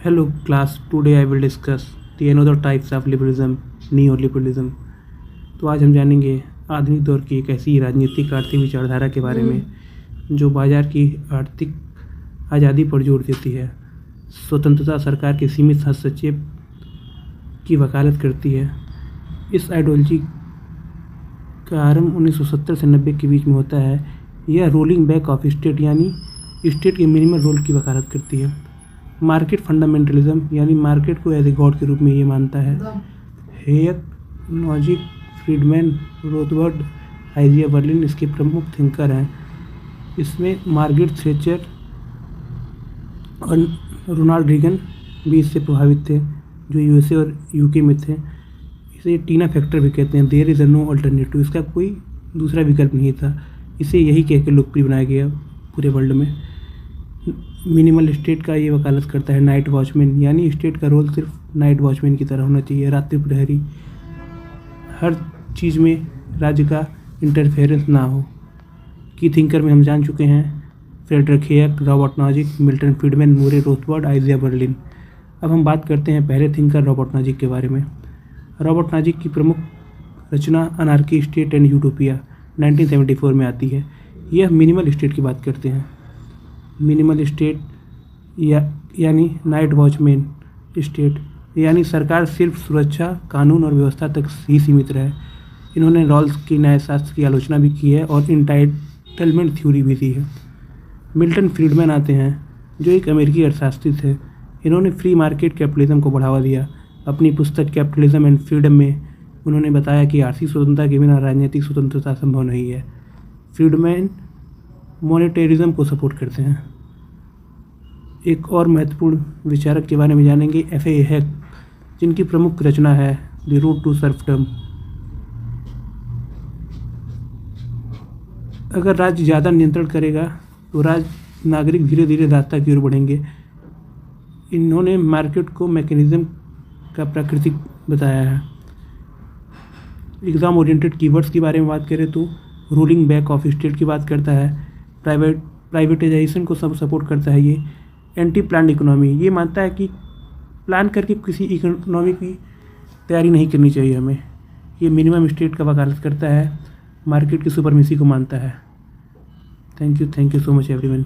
Hello class, today I will discuss the another types of liberalism, neoliberalism। तो आज हम जानेंगे आधुनिक दौर की एक ऐसी राजनीतिक आर्थिक विचारधारा के बारे में जो बाजार की आर्थिक आज़ादी पर जोर देती है, स्वतंत्रता, सरकार के सीमित हस्तक्षेप की वकालत करती है। इस आइडियोलॉजी का आरंभ 1970 से 90 के बीच में होता है। यह रोलिंग बैक ऑफ स्टेट यानी स्टेट के मिनिमल रोल की वकालत करती है। मार्केट फंडामेंटलिज्म यानी मार्केट को एज ए गॉड के रूप में ये मानता है। हेयक, नॉजिक, फ्रीडमैन, रोथबर्ड, आइजिया बर्लिन इसके प्रमुख थिंकर हैं। इसमें मार्गरेट थैचर और रोनाल्ड रीगन भी इससे प्रभावित थे, जो यूएसए और यूके में थे। इसे टीना फैक्टर भी कहते हैं। देयर इज़ नो अल्टरनेटिव, इसका कोई दूसरा विकल्प नहीं था। इसे यही कह के लोकप्रिय बनाया गया पूरे वर्ल्ड में। मिनिमल स्टेट का ये वकालत करता है। नाइट वॉचमैन यानी स्टेट का रोल सिर्फ नाइट वॉचमैन की तरह होना चाहिए, रात्रि प्रहरी, हर चीज़ में राज्य का इंटरफेरेंस ना हो। की थिंकर में हम जान चुके हैं Friedrich Hayek, Robert Nozick, Milton Friedman, Murray Rothbard, Isaiah Berlin. अब हम बात करते हैं पहले थिंकर रॉबर्ट नॉजिक के बारे में। रॉबर्ट नॉजिक की प्रमुख रचना अनार्की, स्टेट एंड यूटोपिया 1974 में आती है। यह मिनिमल स्टेट की बात करते हैं। मिनिमल स्टेट यानी नाइट वॉचमैन स्टेट यानी सरकार सिर्फ सुरक्षा, कानून और व्यवस्था तक ही सीमित रहे। इन्होंने रॉल्स की न्यायशास्त्र की आलोचना भी की है और इंटाइटलमेंट थ्योरी भी दी है। मिल्टन फ्रीडमैन आते हैं, जो एक अमेरिकी अर्थशास्त्री थे। इन्होंने फ्री मार्केट कैपिटलिज्म को बढ़ावा दिया। अपनी पुस्तक कैपिटलिज्म एंड फ्रीडम में उन्होंने बताया कि आर्थिक स्वतंत्रता के बिना राजनीतिक स्वतंत्रता संभव नहीं है। फ्रीडमैन मॉनेटरिज्म को सपोर्ट करते हैं। एक और महत्वपूर्ण विचारक के बारे में जानेंगे, एफ.ए. हेक, जिनकी प्रमुख रचना है द रूट टू सर्फडम। अगर राज्य ज़्यादा नियंत्रण करेगा तो नागरिक धीरे धीरे दासता की ओर बढ़ेंगे। इन्होंने मार्केट को मैकेनिज्म का प्राकृतिक बताया है। एग्ज़ाम ओरिएंटेड कीवर्ड्स के बारे में बात करें तो रूलिंग बैक ऑफ स्टेट की बात करता है। प्राइवेटाइजेशन को सब सपोर्ट करता है। ये एंटी प्लान इकोनॉमी, ये मानता है कि प्लान करके किसी इकोनॉमी की तैयारी नहीं करनी चाहिए हमें। ये मिनिमम स्टेट का वकालत करता है। मार्केट की सुपरमेसी को मानता है। Thank you so much everyone.